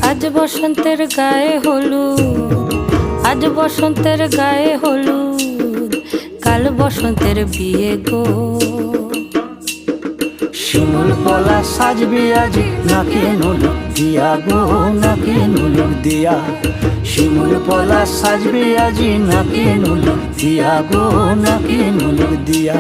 আজ বসন্তের গায়ে হলুদ, আজ বসন্তের গায়ে হলুদ, কাল বসন্তের বিয়ে গো। শিমুল পলা সাজবে আজি নাকে নুলুক দিয়া গো, নাকে নুলুক দিয়া। শিমুল পলা সাজবে আজি নাকে নুলুক দিয়া গো, নাকে নুলুক দিয়া।